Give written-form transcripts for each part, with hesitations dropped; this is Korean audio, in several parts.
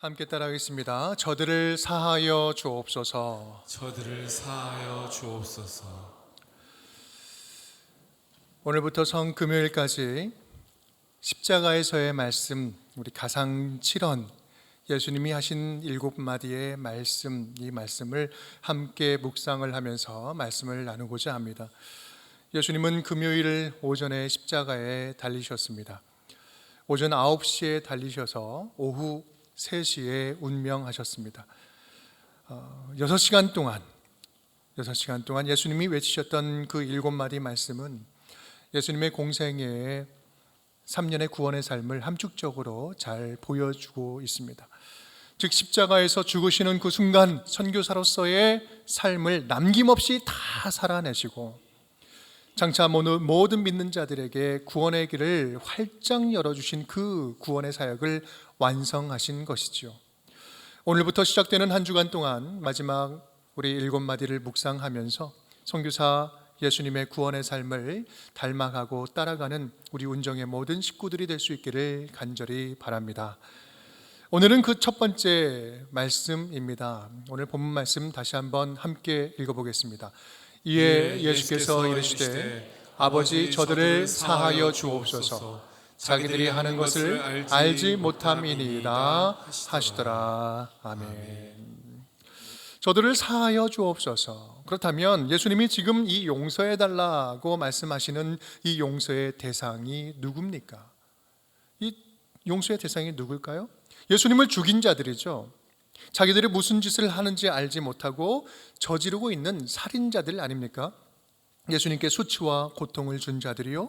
함께 따라하겠습니다. 저들을 사하여 주옵소서. 저들을 사하여 주옵소서. 오늘부터 성금요일까지 십자가에서의 말씀, 우리 가상 7원, 예수님이 하신 7마디의 말씀, 이 말씀을 함께 묵상을 하면서 말씀을 나누고자 합니다. 예수님은 금요일 오전에 십자가에 달리셨습니다. 오전 9시에 달리셔서 오후 3시에 운명하셨습니다. 6시간 동안 예수님이 외치셨던 그 7마디 말씀은 예수님의 공생애의 3년의 구원의 삶을 함축적으로 잘 보여주고 있습니다. 즉 십자가에서 죽으시는 그 순간 선교사로서의 삶을 남김없이 다 살아내시고 장차 모든 믿는 자들에게 구원의 길을 활짝 열어주신 그 구원의 사역을 완성하신 것이지요. 오늘부터 시작되는 한 주간 동안 마지막 우리 7마디를 묵상하면서 선교사 예수님의 구원의 삶을 닮아가고 따라가는 우리 운정의 모든 식구들이 될 수 있기를 간절히 바랍니다. 오늘은 그 첫 번째 말씀입니다. 오늘 본문 말씀 다시 한번 함께 읽어보겠습니다. 이에 예수께서 이르시되 아버지 저들을 사하여 주옵소서. 자기들이 하는 것을 알지 못함이니이다 하시더라. 아멘. 저들을 사하여 주옵소서. 그렇다면 예수님이 지금 이 용서해달라고 말씀하시는 이 용서의 대상이 누굽니까? 이 용서의 대상이 누굴까요? 예수님을 죽인 자들이죠. 자기들이 무슨 짓을 하는지 알지 못하고 저지르고 있는 살인자들 아닙니까? 예수님께 수치와 고통을 준 자들이요,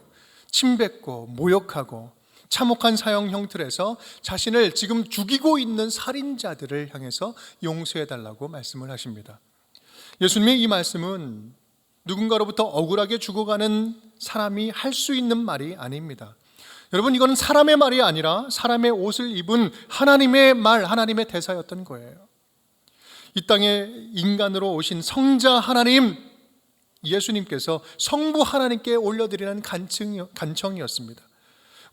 침뱉고 모욕하고 참혹한 사형 형틀에서 자신을 지금 죽이고 있는 살인자들을 향해서 용서해달라고 말씀을 하십니다. 예수님의 이 말씀은 누군가로부터 억울하게 죽어가는 사람이 할 수 있는 말이 아닙니다. 여러분, 이건 사람의 말이 아니라 사람의 옷을 입은 하나님의 말, 하나님의 대사였던 거예요. 이 땅에 인간으로 오신 성자 하나님 예수님께서 성부 하나님께 올려드리는 간청이었습니다.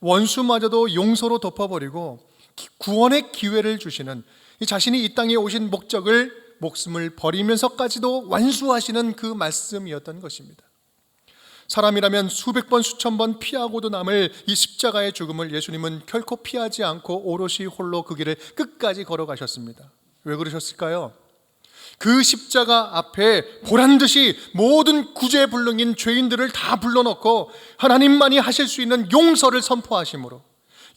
원수마저도 용서로 덮어버리고 구원의 기회를 주시는, 자신이 이 땅에 오신 목적을 목숨을 버리면서까지도 완수하시는 그 말씀이었던 것입니다. 사람이라면 수백 번 수천 번 피하고도 남을 이 십자가의 죽음을 예수님은 결코 피하지 않고 오롯이 홀로 그 길을 끝까지 걸어가셨습니다. 왜 그러셨을까요? 그 십자가 앞에 보란듯이 모든 구제불능인 죄인들을 다 불러놓고 하나님만이 하실 수 있는 용서를 선포하심으로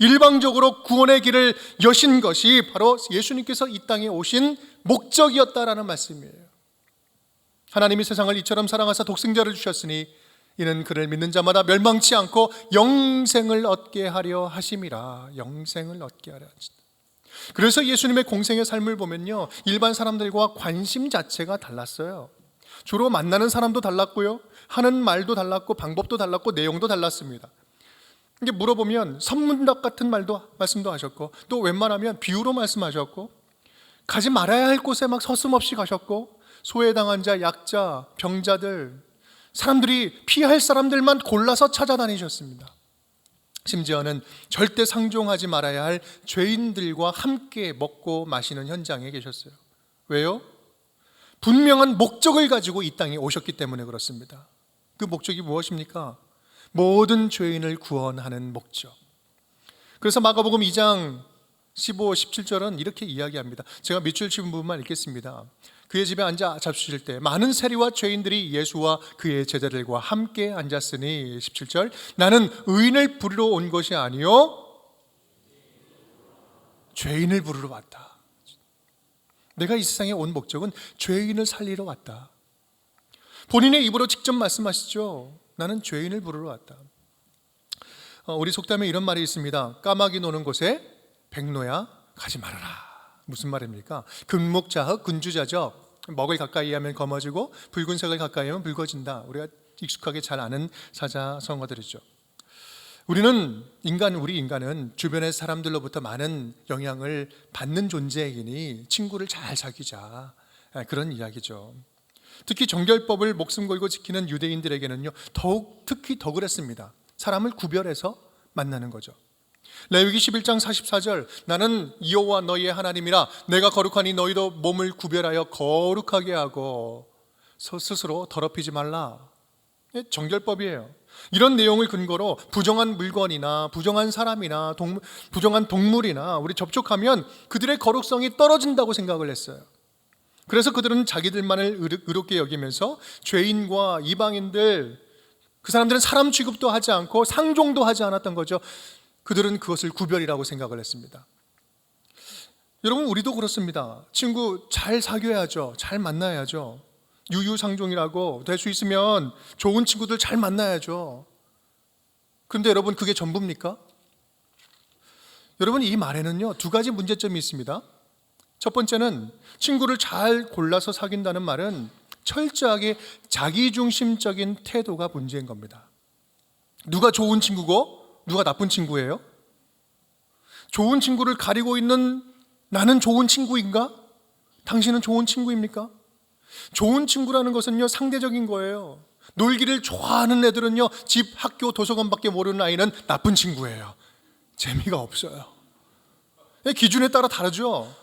일방적으로 구원의 길을 여신 것이 바로 예수님께서 이 땅에 오신 목적이었다라는 말씀이에요. 하나님이 세상을 이처럼 사랑하사 독생자를 주셨으니 이는 그를 믿는 자마다 멸망치 않고 영생을 얻게 하려 하심이라. 영생을 얻게 하려 하시다. 그래서 예수님의 공생의 삶을 보면요, 일반 사람들과 관심 자체가 달랐어요. 주로 만나는 사람도 달랐고요, 하는 말도 달랐고 방법도 달랐고 내용도 달랐습니다. 이게 물어보면 선문답 같은 말씀도 하셨고, 또 웬만하면 비유로 말씀하셨고, 가지 말아야 할 곳에 막 서슴없이 가셨고, 소외당한 자, 약자, 병자들, 사람들이 피할 사람들만 골라서 찾아다니셨습니다. 심지어는 절대 상종하지 말아야 할 죄인들과 함께 먹고 마시는 현장에 계셨어요. 왜요? 분명한 목적을 가지고 이 땅에 오셨기 때문에 그렇습니다. 그 목적이 무엇입니까? 모든 죄인을 구원하는 목적. 그래서 마가복음 2장 15, 17절은 이렇게 이야기합니다. 제가 밑줄 친 부분만 읽겠습니다. 그의 집에 앉아 잡수실 때 많은 세리와 죄인들이 예수와 그의 제자들과 함께 앉았으니 17절 나는 의인을 부르러 온 것이 아니요 죄인을 부르러 왔다. 내가 이 세상에 온 목적은 죄인을 살리러 왔다. 본인의 입으로 직접 말씀하시죠. 나는 죄인을 부르러 왔다. 우리 속담에 이런 말이 있습니다. 까마귀 노는 곳에 백로야 가지 말아라. 무슨 말입니까? 금목자흑 근주자죠. 먹을 가까이 하면 검어지고 붉은색을 가까이 하면 붉어진다. 우리가 익숙하게 잘 아는 사자성어들이죠. 우리 인간은 주변의 사람들로부터 많은 영향을 받는 존재이니 친구를 잘 사귀자, 그런 이야기죠. 특히 정결법을 목숨 걸고 지키는 유대인들에게는요, 특히 더 그랬습니다. 사람을 구별해서 만나는 거죠. 레위기 11장 44절, 나는 여호와 너희의 하나님이라 내가 거룩하니 너희도 몸을 구별하여 거룩하게 하고 스스로 더럽히지 말라. 정결법이에요. 이런 내용을 근거로 부정한 물건이나 부정한 사람이나 부정한 동물이나 우리 접촉하면 그들의 거룩성이 떨어진다고 생각을 했어요. 그래서 그들은 자기들만을 의롭게 여기면서 죄인과 이방인들, 그 사람들은 사람 취급도 하지 않고 상종도 하지 않았던 거죠. 그들은 그것을 구별이라고 생각을 했습니다. 여러분, 우리도 그렇습니다. 친구 잘 사귀어야죠. 잘 만나야죠. 유유상종이라고 될 수 있으면 좋은 친구들 잘 만나야죠. 그런데 여러분, 그게 전부입니까? 여러분, 이 말에는요 2가지 문제점이 있습니다. 첫 번째는 친구를 잘 골라서 사귄다는 말은 철저하게 자기중심적인 태도가 문제인 겁니다. 누가 좋은 친구고 누가 나쁜 친구예요? 좋은 친구를 가리고 있는 나는 좋은 친구인가? 당신은 좋은 친구입니까? 좋은 친구라는 것은요 상대적인 거예요. 놀기를 좋아하는 애들은요 집, 학교, 도서관밖에 모르는 아이는 나쁜 친구예요. 재미가 없어요. 기준에 따라 다르죠.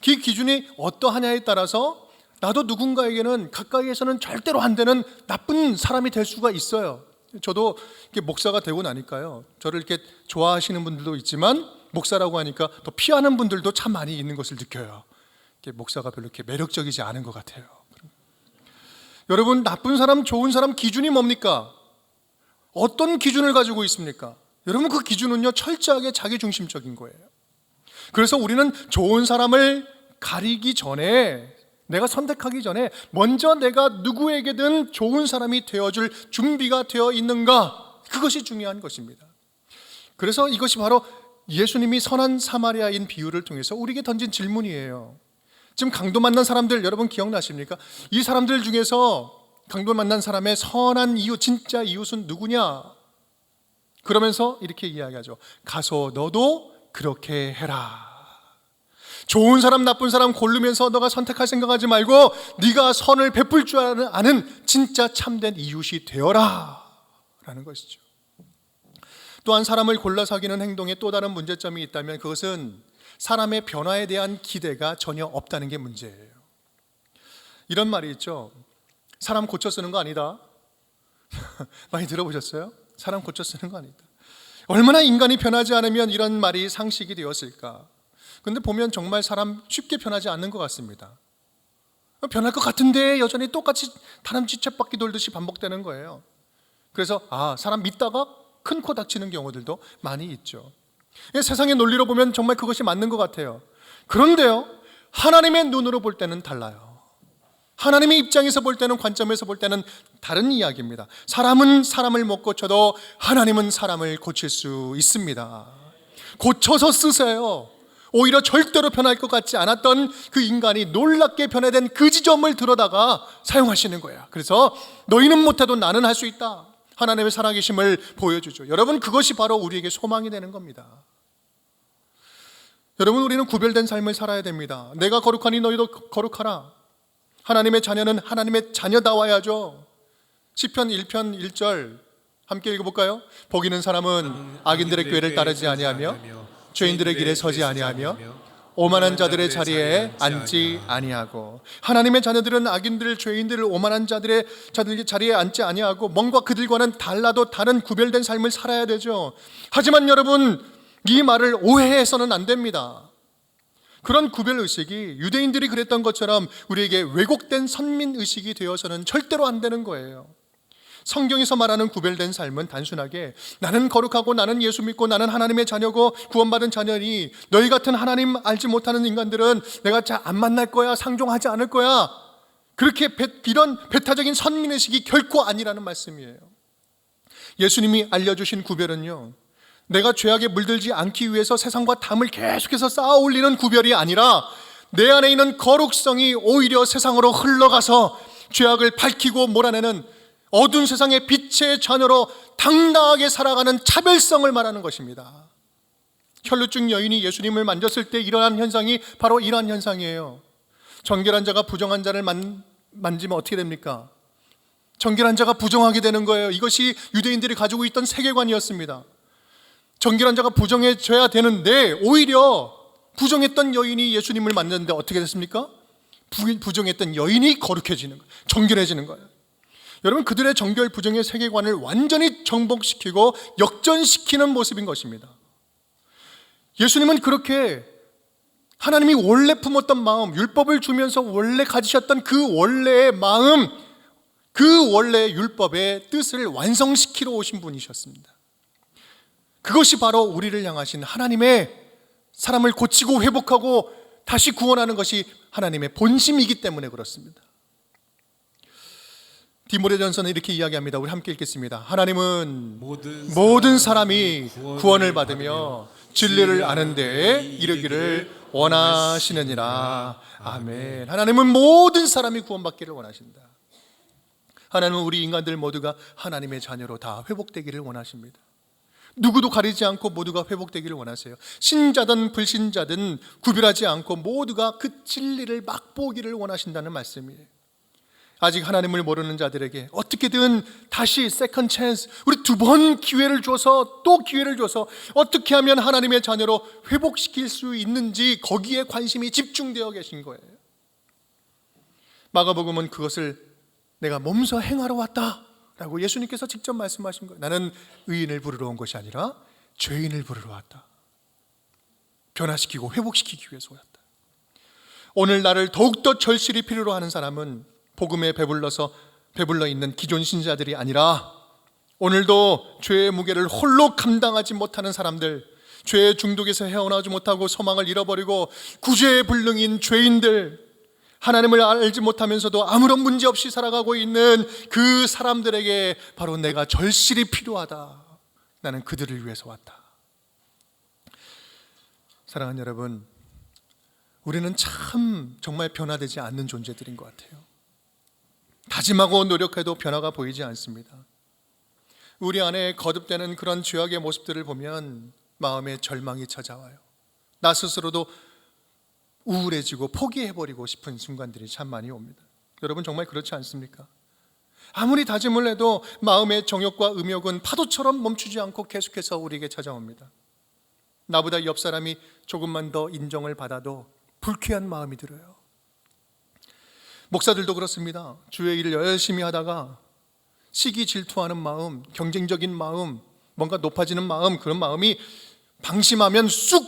그 기준이 어떠하냐에 따라서 나도 누군가에게는 가까이에서는 절대로 안 되는 나쁜 사람이 될 수가 있어요. 저도 이렇게 목사가 되고 나니까요, 저를 이렇게 좋아하시는 분들도 있지만 목사라고 하니까 더 피하는 분들도 참 많이 있는 것을 느껴요. 이렇게 목사가 별로 이렇게 매력적이지 않은 것 같아요. 여러분, 나쁜 사람, 좋은 사람 기준이 뭡니까? 어떤 기준을 가지고 있습니까? 여러분, 그 기준은요 철저하게 자기중심적인 거예요. 그래서 우리는 좋은 사람을 가리기 전에, 내가 선택하기 전에 먼저 내가 누구에게든 좋은 사람이 되어줄 준비가 되어 있는가, 그것이 중요한 것입니다. 그래서 이것이 바로 예수님이 선한 사마리아인 비유를 통해서 우리에게 던진 질문이에요. 지금 강도 만난 사람들 여러분 기억나십니까? 이 사람들 중에서 강도 만난 사람의 선한 이웃, 진짜 이웃은 누구냐? 그러면서 이렇게 이야기하죠. 가서 너도 그렇게 해라. 좋은 사람 나쁜 사람 고르면서 너가 선택할 생각하지 말고 네가 선을 베풀 줄 아는 진짜 참된 이웃이 되어라 라는 것이죠. 또한 사람을 골라 사귀는 행동에 또 다른 문제점이 있다면 그것은 사람의 변화에 대한 기대가 전혀 없다는 게 문제예요. 이런 말이 있죠. 사람 고쳐 쓰는 거 아니다. 많이 들어보셨어요? 사람 고쳐 쓰는 거 아니다. 얼마나 인간이 변하지 않으면 이런 말이 상식이 되었을까. 근데 보면 정말 사람 쉽게 변하지 않는 것 같습니다. 변할 것 같은데 여전히 똑같이 다람쥐 쳇바퀴 돌듯이 반복되는 거예요. 그래서 사람 믿다가 큰 코 닥치는 경우들도 많이 있죠. 세상의 논리로 보면 정말 그것이 맞는 것 같아요. 그런데요, 하나님의 눈으로 볼 때는 달라요. 하나님의 입장에서 볼 때는, 관점에서 볼 때는 다른 이야기입니다. 사람은 사람을 못 고쳐도 하나님은 사람을 고칠 수 있습니다. 고쳐서 쓰세요. 오히려 절대로 변할 것 같지 않았던 그 인간이 놀랍게 변화된 그 지점을 들여다가 사용하시는 거예요. 그래서 너희는 못해도 나는 할 수 있다. 하나님의 살아계심을 보여주죠. 여러분, 그것이 바로 우리에게 소망이 되는 겁니다. 여러분, 우리는 구별된 삶을 살아야 됩니다. 내가 거룩하니 너희도 거룩하라. 하나님의 자녀는 하나님의 자녀다워야죠. 시편 1편 1절 함께 읽어볼까요? 복 있는 사람은 악인들의 꾀를 따르지 아니하며 죄인들의 길에 서지 아니하며 오만한 자들의 자리에 앉지 아니하고. 하나님의 자녀들은 악인들, 죄인들을 오만한 자들의 자리에 앉지 아니하고 뭔가 그들과는 달라도 다른 구별된 삶을 살아야 되죠. 하지만 여러분, 이 말을 오해해서는 안 됩니다. 그런 구별의식이 유대인들이 그랬던 것처럼 우리에게 왜곡된 선민의식이 되어서는 절대로 안 되는 거예요. 성경에서 말하는 구별된 삶은 단순하게 나는 거룩하고 나는 예수 믿고 나는 하나님의 자녀고 구원받은 자녀니 너희 같은 하나님 알지 못하는 인간들은 내가 잘 안 만날 거야, 상종하지 않을 거야, 그렇게 이런 배타적인 선민의식이 결코 아니라는 말씀이에요. 예수님이 알려주신 구별은요, 내가 죄악에 물들지 않기 위해서 세상과 담을 계속해서 쌓아 올리는 구별이 아니라 내 안에 있는 거룩성이 오히려 세상으로 흘러가서 죄악을 밝히고 몰아내는 어두운 세상의 빛의 자녀로 당당하게 살아가는 차별성을 말하는 것입니다. 혈루증 여인이 예수님을 만졌을 때 일어난 현상이 바로 이러한 현상이에요. 정결한 자가 부정한 자를 만지면 어떻게 됩니까? 정결한 자가 부정하게 되는 거예요. 이것이 유대인들이 가지고 있던 세계관이었습니다. 정결한 자가 부정해져야 되는데 오히려 부정했던 여인이 예수님을 만났는데 어떻게 됐습니까? 부정했던 여인이 거룩해지는 거예요. 정결해지는 거예요. 여러분, 그들의 정결 부정의 세계관을 완전히 정복시키고 역전시키는 모습인 것입니다. 예수님은 그렇게 하나님이 원래 품었던 마음, 율법을 주면서 원래 가지셨던 그 원래의 마음, 그 원래의 율법의 뜻을 완성시키러 오신 분이셨습니다. 그것이 바로 우리를 향하신 하나님의 사람을 고치고 회복하고 다시 구원하는 것이 하나님의 본심이기 때문에 그렇습니다. 디모데전서는 이렇게 이야기합니다. 우리 함께 읽겠습니다. 하나님은 모든 사람이 구원을 받으며 진리를 아는 데에 이르기를 원하시느니라. 아멘. 하나님은 모든 사람이 구원받기를 원하신다. 하나님은 우리 인간들 모두가 하나님의 자녀로 다 회복되기를 원하십니다. 누구도 가리지 않고 모두가 회복되기를 원하세요. 신자든 불신자든 구별하지 않고 모두가 그 진리를 맛보기를 원하신다는 말씀이에요. 아직 하나님을 모르는 자들에게 어떻게든 다시 세컨 찬스, 우리 두 번 기회를 줘서 또 기회를 줘서 어떻게 하면 하나님의 자녀로 회복시킬 수 있는지 거기에 관심이 집중되어 계신 거예요. 마가복음은 그것을 내가 몸소 행하러 왔다 라고 예수님께서 직접 말씀하신 거예요. 나는 의인을 부르러 온 것이 아니라 죄인을 부르러 왔다. 변화시키고 회복시키기 위해서 왔다. 오늘 나를 더욱더 절실히 필요로 하는 사람은 복음에 배불러 있는 기존 신자들이 아니라 오늘도 죄의 무게를 홀로 감당하지 못하는 사람들, 죄의 중독에서 헤어나오지 못하고 소망을 잃어버리고 구제의 불능인 죄인들, 하나님을 알지 못하면서도 아무런 문제 없이 살아가고 있는 그 사람들에게 바로 내가 절실히 필요하다. 나는 그들을 위해서 왔다. 사랑하는 여러분, 우리는 참 정말 변화되지 않는 존재들인 것 같아요. 다짐하고 노력해도 변화가 보이지 않습니다. 우리 안에 거듭되는 그런 죄악의 모습들을 보면 마음에 절망이 찾아와요. 나 스스로도 우울해지고 포기해버리고 싶은 순간들이 참 많이 옵니다. 여러분 정말 그렇지 않습니까? 아무리 다짐을 해도 마음의 정욕과 음욕은 파도처럼 멈추지 않고 계속해서 우리에게 찾아옵니다. 나보다 옆 사람이 조금만 더 인정을 받아도 불쾌한 마음이 들어요. 목사들도 그렇습니다. 주의 일을 열심히 하다가 시기 질투하는 마음, 경쟁적인 마음, 뭔가 높아지는 마음, 그런 마음이 방심하면 쑥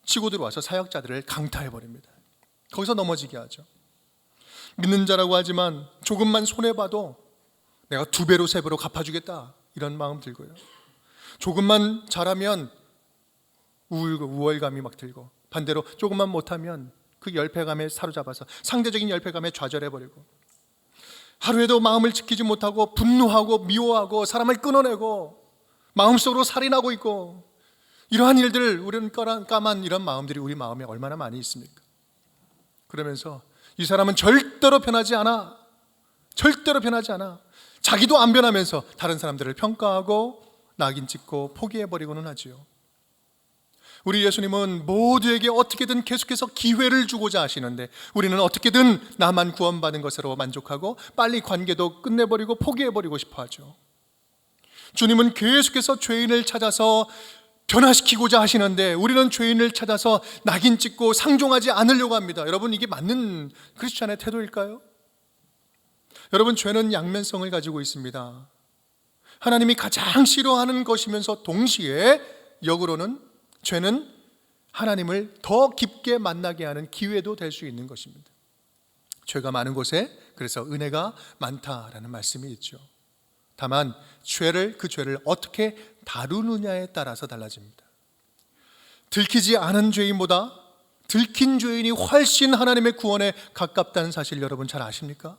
치고 들어와서 사역자들을 강타해버립니다. 거기서 넘어지게 하죠. 믿는 자라고 하지만 조금만 손해봐도 내가 2배로 3배로 갚아주겠다 이런 마음 들고요. 조금만 잘하면 우월감이 막 들고, 반대로 조금만 못하면 그 열패감에 사로잡아서 상대적인 열패감에 좌절해버리고, 하루에도 마음을 지키지 못하고 분노하고 미워하고 사람을 끊어내고 마음속으로 살인하고 있고, 이러한 일들, 우리는 까만 이런 마음들이 우리 마음에 얼마나 많이 있습니까? 그러면서 이 사람은 절대로 변하지 않아, 절대로 변하지 않아, 자기도 안 변하면서 다른 사람들을 평가하고 낙인 찍고 포기해버리고는 하지요. 우리 예수님은 모두에게 어떻게든 계속해서 기회를 주고자 하시는데 우리는 어떻게든 나만 구원받은 것으로 만족하고 빨리 관계도 끝내버리고 포기해버리고 싶어 하죠. 주님은 계속해서 죄인을 찾아서 변화시키고자 하시는데 우리는 죄인을 찾아서 낙인 찍고 상종하지 않으려고 합니다. 여러분, 이게 맞는 크리스찬의 태도일까요? 여러분, 죄는 양면성을 가지고 있습니다. 하나님이 가장 싫어하는 것이면서 동시에 역으로는 죄는 하나님을 더 깊게 만나게 하는 기회도 될 수 있는 것입니다. 죄가 많은 곳에 그래서 은혜가 많다라는 말씀이 있죠. 다만 그 죄를 어떻게 다루느냐에 따라서 달라집니다. 들키지 않은 죄인보다 들킨 죄인이 훨씬 하나님의 구원에 가깝다는 사실 여러분 잘 아십니까?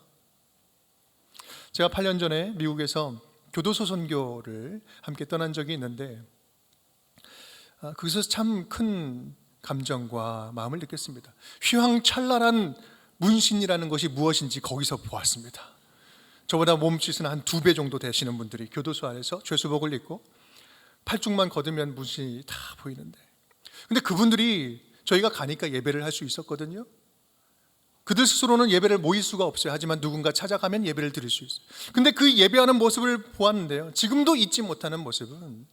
제가 8년 전에 미국에서 교도소 선교를 함께 떠난 적이 있는데 거기서 참 큰 감정과 마음을 느꼈습니다. 휘황찬란한 문신이라는 것이 무엇인지 거기서 보았습니다. 저보다 몸짓은 한 2배 정도 되시는 분들이 교도소 안에서 죄수복을 입고 팔뚝만 걷으면 문신이 다 보이는데, 근데 그분들이 저희가 가니까 예배를 할 수 있었거든요. 그들 스스로는 예배를 모일 수가 없어요. 하지만 누군가 찾아가면 예배를 드릴 수 있어요. 근데 그 예배하는 모습을 보았는데요, 지금도 잊지 못하는 모습은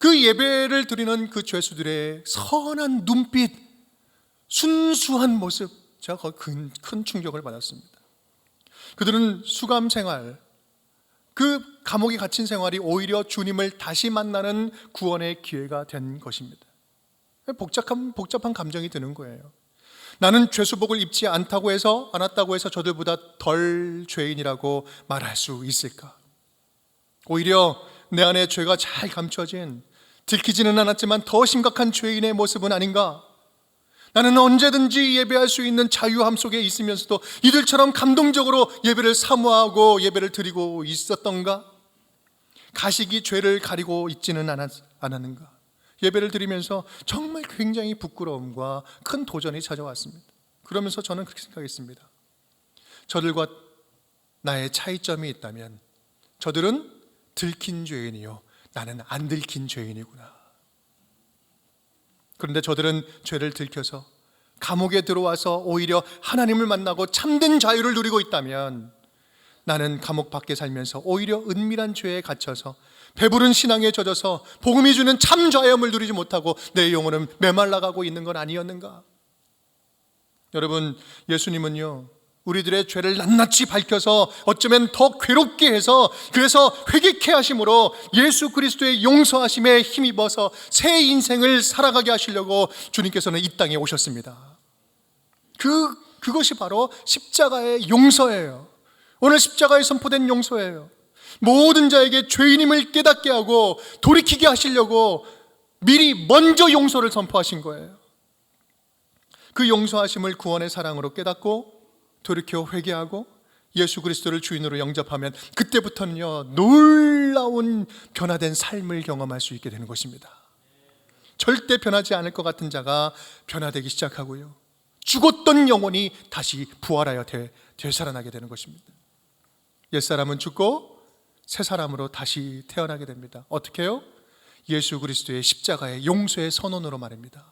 그 예배를 드리는 그 죄수들의 선한 눈빛, 순수한 모습, 제가 거기 큰 충격을 받았습니다. 그들은 수감 생활, 그 감옥에 갇힌 생활이 오히려 주님을 다시 만나는 구원의 기회가 된 것입니다. 복잡한 감정이 드는 거예요. 나는 죄수복을 입지 않았다고 해서 저들보다 덜 죄인이라고 말할 수 있을까? 오히려 내 안에 죄가 잘 감춰진, 들키지는 않았지만 더 심각한 죄인의 모습은 아닌가? 나는 언제든지 예배할 수 있는 자유함 속에 있으면서도 이들처럼 감동적으로 예배를 사모하고 예배를 드리고 있었던가? 가식이 죄를 가리고 있지는 않았는가? 예배를 드리면서 정말 굉장히 부끄러움과 큰 도전이 찾아왔습니다. 그러면서 저는 그렇게 생각했습니다. 저들과 나의 차이점이 있다면 저들은 들킨 죄인이요, 나는 안 들킨 죄인이구나. 그런데 저들은 죄를 들켜서 감옥에 들어와서 오히려 하나님을 만나고 참된 자유를 누리고 있다면 나는 감옥 밖에 살면서 오히려 은밀한 죄에 갇혀서 배부른 신앙에 젖어서 복음이 주는 참 자유함을 누리지 못하고 내 영혼은 메말라가고 있는 건 아니었는가? 여러분, 예수님은요, 우리들의 죄를 낱낱이 밝혀서 어쩌면 더 괴롭게 해서 그래서 회개케 하심으로 예수 그리스도의 용서하심에 힘입어서 새 인생을 살아가게 하시려고 주님께서는 이 땅에 오셨습니다. 그것이 바로 십자가의 용서예요. 오늘 십자가에 선포된 용서예요. 모든 자에게 죄인임을 깨닫게 하고 돌이키게 하시려고 미리 먼저 용서를 선포하신 거예요. 그 용서하심을 구원의 사랑으로 깨닫고 돌이켜 회개하고 예수 그리스도를 주인으로 영접하면 그때부터는요, 놀라운 변화된 삶을 경험할 수 있게 되는 것입니다. 절대 변하지 않을 것 같은 자가 변화되기 시작하고요, 죽었던 영혼이 다시 부활하여 되살아나게 되는 것입니다. 옛사람은 죽고 새 사람으로 다시 태어나게 됩니다. 어떻게 해요? 예수 그리스도의 십자가의 용서의 선언으로 말입니다.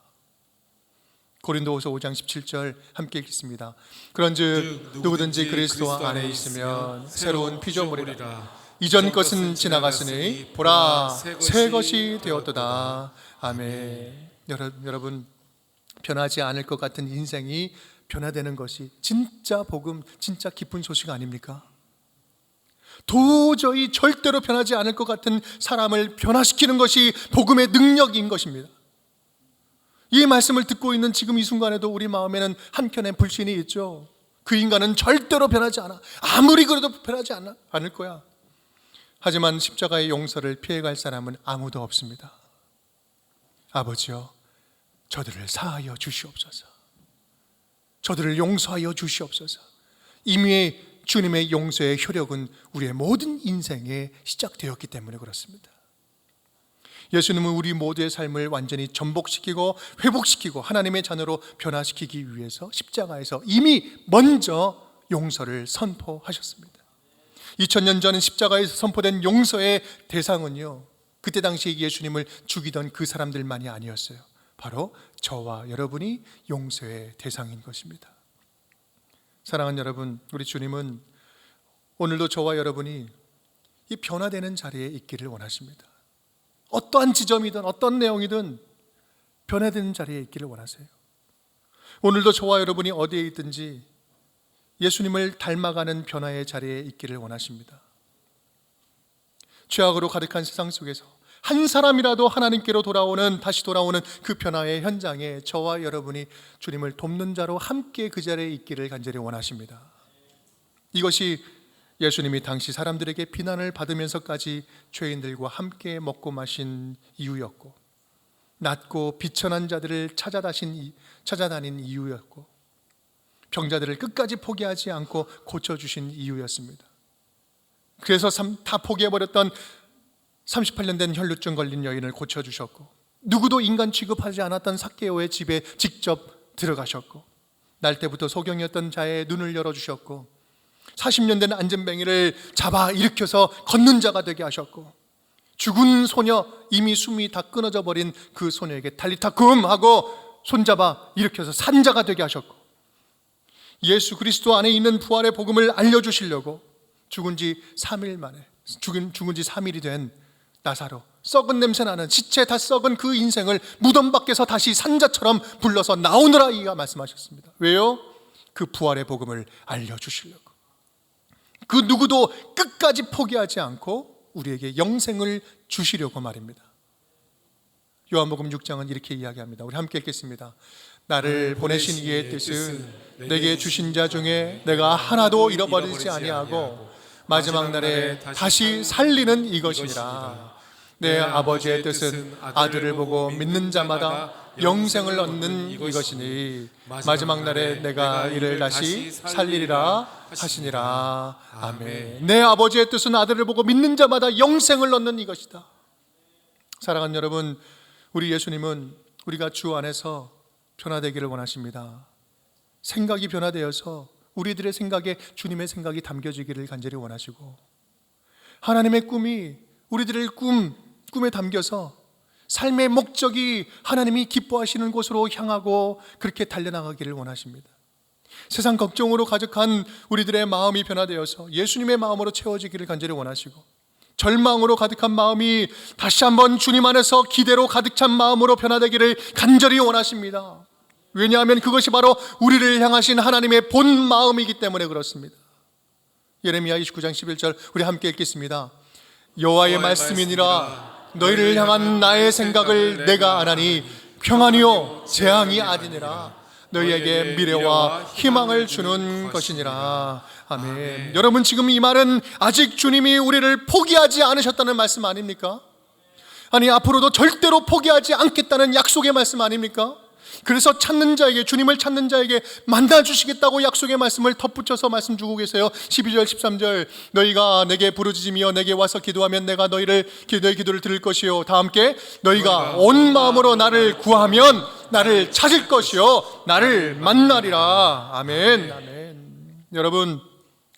고린도후서 5장 17절 함께 읽겠습니다. 그런즉 누구든지 그리스도 안에 있으면 새로운 피조물이라. 이전 것은 지나갔으니 보라 새 것이 되었도다. 아멘. 여러분, 변하지 않을 것 같은 인생이 변화되는 것이 진짜 복음, 진짜 기쁜 소식 아닙니까? 도저히 절대로 변하지 않을 것 같은 사람을 변화시키는 것이 복음의 능력인 것입니다. 이 말씀을 듣고 있는 지금 이 순간에도 우리 마음에는 한켠에 불신이 있죠. 그 인간은 절대로 변하지 않아. 아무리 그래도 변하지 않을 거야. 하지만 십자가의 용서를 피해갈 사람은 아무도 없습니다. 아버지여, 저들을 사하여 주시옵소서. 저들을 용서하여 주시옵소서. 이미 주님의 용서의 효력은 우리의 모든 인생에 시작되었기 때문에 그렇습니다. 예수님은 우리 모두의 삶을 완전히 전복시키고 회복시키고 하나님의 자녀로 변화시키기 위해서 십자가에서 이미 먼저 용서를 선포하셨습니다. 2000년 전 십자가에서 선포된 용서의 대상은요, 그때 당시 예수님을 죽이던 그 사람들만이 아니었어요. 바로 저와 여러분이 용서의 대상인 것입니다. 사랑하는 여러분, 우리 주님은 오늘도 저와 여러분이 이 변화되는 자리에 있기를 원하십니다. 어떠한 지점이든 어떤 내용이든 변화되는 자리에 있기를 원하세요. 오늘도 저와 여러분이 어디에 있든지 예수님을 닮아가는 변화의 자리에 있기를 원하십니다. 죄악으로 가득한 세상 속에서 한 사람이라도 하나님께로 다시 돌아오는 그 변화의 현장에 저와 여러분이 주님을 돕는 자로 함께 그 자리에 있기를 간절히 원하십니다. 이것이 예수님이 당시 사람들에게 비난을 받으면서까지 죄인들과 함께 먹고 마신 이유였고, 낮고 비천한 자들을 찾아다닌 이유였고, 병자들을 끝까지 포기하지 않고 고쳐주신 이유였습니다. 그래서 다 포기해버렸던 38년 된 혈루증 걸린 여인을 고쳐주셨고, 누구도 인간 취급하지 않았던 삭개오의 집에 직접 들어가셨고, 날 때부터 소경이었던 자의 눈을 열어주셨고, 40년 된 안전뱅이를 잡아 일으켜서 걷는 자가 되게 하셨고, 죽은 소녀, 이미 숨이 다 끊어져 버린 그 소녀에게 달리타쿰 하고 손잡아 일으켜서 산 자가 되게 하셨고, 예수 그리스도 안에 있는 부활의 복음을 알려주시려고 죽은 지 3일이 된 나사로, 썩은 냄새 나는 지체 다 썩은 그 인생을 무덤 밖에서 다시 산자처럼 불러서 나오느라 이가 말씀하셨습니다. 왜요? 그 부활의 복음을 알려주시려고. 그 누구도 끝까지 포기하지 않고 우리에게 영생을 주시려고 말입니다. 요한복음 6장은 이렇게 이야기합니다. 우리 함께 읽겠습니다. 나를 보내신 이의 뜻은 내게 주신 자 중에 내가 하나도 잃어버리지 아니하고 마지막 날에 다시 살리는 이것이니라. 내 아버지의 뜻은 아들을 보고 믿는 자마다 영생을 얻는 이것이니 마지막 날에 내가 이를 다시 살리리라 하시니라. 아멘. 내 아버지의 뜻은 아들을 보고 믿는 자마다 영생을 얻는 이것이다. 사랑하는 여러분, 우리 예수님은 우리가 주 안에서 변화되기를 원하십니다. 생각이 변화되어서 우리들의 생각에 주님의 생각이 담겨지기를 간절히 원하시고, 하나님의 꿈이 우리들의 꿈에 담겨서 삶의 목적이 하나님이 기뻐하시는 곳으로 향하고 그렇게 달려나가기를 원하십니다. 세상 걱정으로 가득한 우리들의 마음이 변화되어서 예수님의 마음으로 채워지기를 간절히 원하시고, 절망으로 가득한 마음이 다시 한번 주님 안에서 기대로 가득 찬 마음으로 변화되기를 간절히 원하십니다. 왜냐하면 그것이 바로 우리를 향하신 하나님의 본 마음이기 때문에 그렇습니다. 예레미야 29장 11절 우리 함께 읽겠습니다. 여호와의 말씀이니라. 너희를 향한 나의 생각을 내가 아나니 평안이요 재앙이 아니니라. 너희에게 미래와 희망을 주는 것이니라. 아멘. 여러분, 지금 이 말은 아직 주님이 우리를 포기하지 않으셨다는 말씀 아닙니까? 아니, 앞으로도 절대로 포기하지 않겠다는 약속의 말씀 아닙니까? 그래서 찾는 자에게, 주님을 찾는 자에게 만나주시겠다고 약속의 말씀을 덧붙여서 말씀 주고 계세요. 12절 13절 너희가 내게 부르짖으며 내게 와서 기도하면 내가 너희의 기도를 들을 것이요, 다 함께 너희가 온 마음으로 나를 구하면 나를 찾을 것이요 나를 만나리라. 아멘. 아멘. 여러분,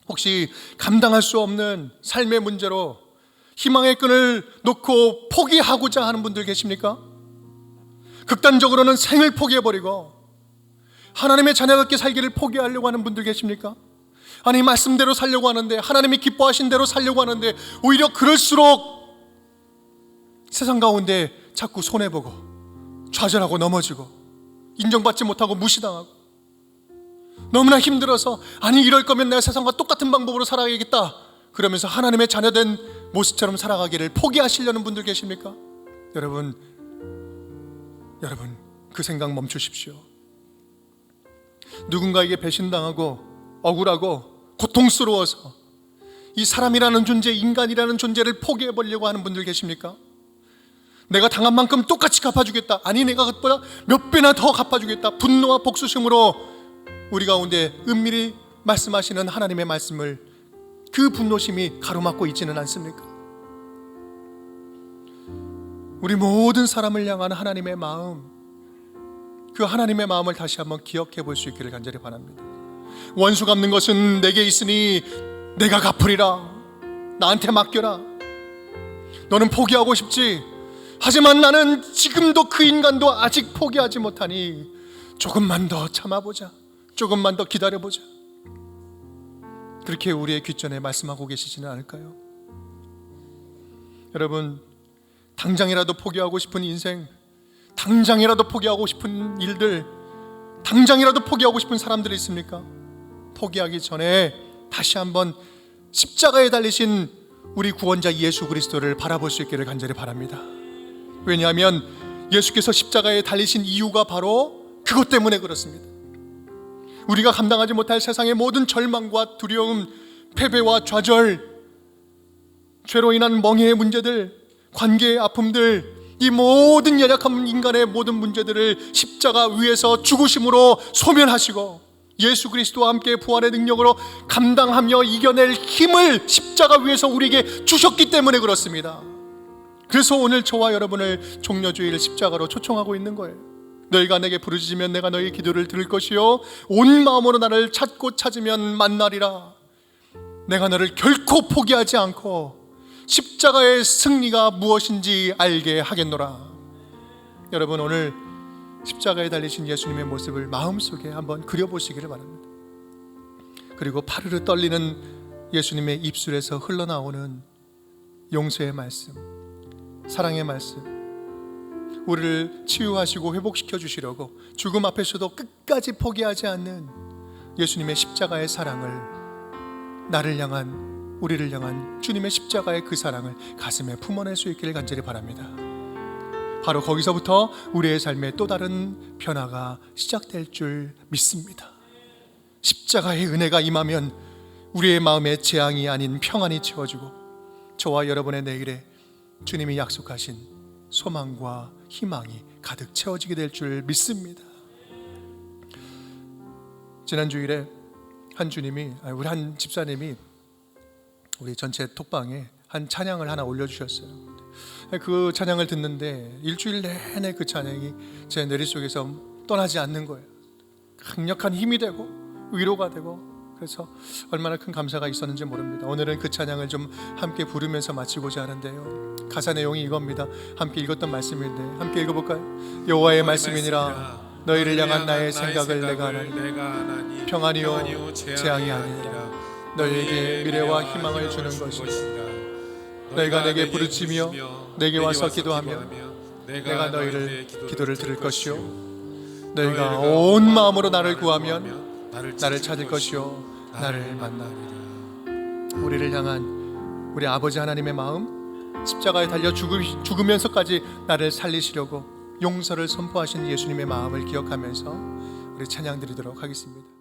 혹시 감당할 수 없는 삶의 문제로 희망의 끈을 놓고 포기하고자 하는 분들 계십니까? 극단적으로는 생을 포기해버리고 하나님의 자녀답게 살기를 포기하려고 하는 분들 계십니까? 아니, 말씀대로 살려고 하는데, 하나님이 기뻐하신 대로 살려고 하는데 오히려 그럴수록 세상 가운데 자꾸 손해보고 좌절하고 넘어지고 인정받지 못하고 무시당하고 너무나 힘들어서, 아니 이럴 거면 내가 세상과 똑같은 방법으로 살아야겠다 그러면서 하나님의 자녀된 모습처럼 살아가기를 포기하시려는 분들 계십니까? 여러분, 그 생각 멈추십시오. 누군가에게 배신당하고 억울하고 고통스러워서 이 사람이라는 존재, 인간이라는 존재를 포기해버리려고 하는 분들 계십니까? 내가 당한 만큼 똑같이 갚아주겠다, 아니 내가 그것보다 몇 배나 더 갚아주겠다, 분노와 복수심으로 우리 가운데 은밀히 말씀하시는 하나님의 말씀을, 그 분노심이 가로막고 있지는 않습니까? 우리 모든 사람을 향한 하나님의 마음, 그 하나님의 마음을 다시 한번 기억해 볼 수 있기를 간절히 바랍니다. 원수 갚는 것은 내게 있으니 내가 갚으리라. 나한테 맡겨라. 너는 포기하고 싶지? 하지만 나는 지금도 그 인간도 아직 포기하지 못하니 조금만 더 참아보자, 조금만 더 기다려보자. 그렇게 우리의 귓전에 말씀하고 계시지는 않을까요? 여러분, 당장이라도 포기하고 싶은 인생, 당장이라도 포기하고 싶은 일들, 당장이라도 포기하고 싶은 사람들이 있습니까? 포기하기 전에 다시 한번 십자가에 달리신 우리 구원자 예수 그리스도를 바라볼 수 있기를 간절히 바랍니다. 왜냐하면 예수께서 십자가에 달리신 이유가 바로 그것 때문에 그렇습니다. 우리가 감당하지 못할 세상의 모든 절망과 두려움, 패배와 좌절, 죄로 인한 멍해의 문제들, 관계의 아픔들, 이 모든 연약한 인간의 모든 문제들을 십자가 위에서 죽으심으로 소멸하시고 예수 그리스도와 함께 부활의 능력으로 감당하며 이겨낼 힘을 십자가 위에서 우리에게 주셨기 때문에 그렇습니다. 그래서 오늘 저와 여러분을 종려주일 십자가로 초청하고 있는 거예요. 너희가 내게 부르짖으면 내가 너희 기도를 들을 것이요 온 마음으로 나를 찾고 찾으면 만나리라. 내가 너를 결코 포기하지 않고 십자가의 승리가 무엇인지 알게 하겠노라. 여러분, 오늘 십자가에 달리신 예수님의 모습을 마음속에 한번 그려보시기를 바랍니다. 그리고 파르르 떨리는 예수님의 입술에서 흘러나오는 용서의 말씀, 사랑의 말씀, 우리를 치유하시고 회복시켜 주시려고 죽음 앞에서도 끝까지 포기하지 않는 예수님의 십자가의 사랑을, 나를 향한, 우리를 향한 주님의 십자가의 그 사랑을 가슴에 품어낼 수 있기를 간절히 바랍니다. 바로 거기서부터 우리의 삶에 또 다른 변화가 시작될 줄 믿습니다. 십자가의 은혜가 임하면 우리의 마음에 재앙이 아닌 평안이 채워지고 저와 여러분의 내일에 주님이 약속하신 소망과 희망이 가득 채워지게 될 줄 믿습니다. 지난 주일에 우리 한 집사님이 우리 전체 톡방에 한 찬양을 하나 올려주셨어요. 그 찬양을 듣는데 일주일 내내 그 찬양이 제 뇌리 속에서 떠나지 않는 거예요. 강력한 힘이 되고 위로가 되고, 그래서 얼마나 큰 감사가 있었는지 모릅니다. 오늘은 그 찬양을 좀 함께 부르면서 마치고자 하는데요. 가사 내용이 이겁니다. 함께 읽었던 말씀인데 함께 읽어볼까요? 여호와의 말씀이니라 너희를 향한 나의 생각을 내가 아나니 평안이요 재앙이 아니라 너희에게 미래와 희망을 주는 것이다. 너희가 내게 부르짖으며 내게 와서 기도하면 내가 너희를 기도를 들을 것이요 너희가 온 마음으로 나를 구하면 나를 찾을 것이요 나를 만나리라. 우리를 향한 우리 아버지 하나님의 마음, 십자가에 달려 죽으면서까지 나를 살리시려고 용서를 선포하신 예수님의 마음을 기억하면서 우리 찬양 드리도록 하겠습니다.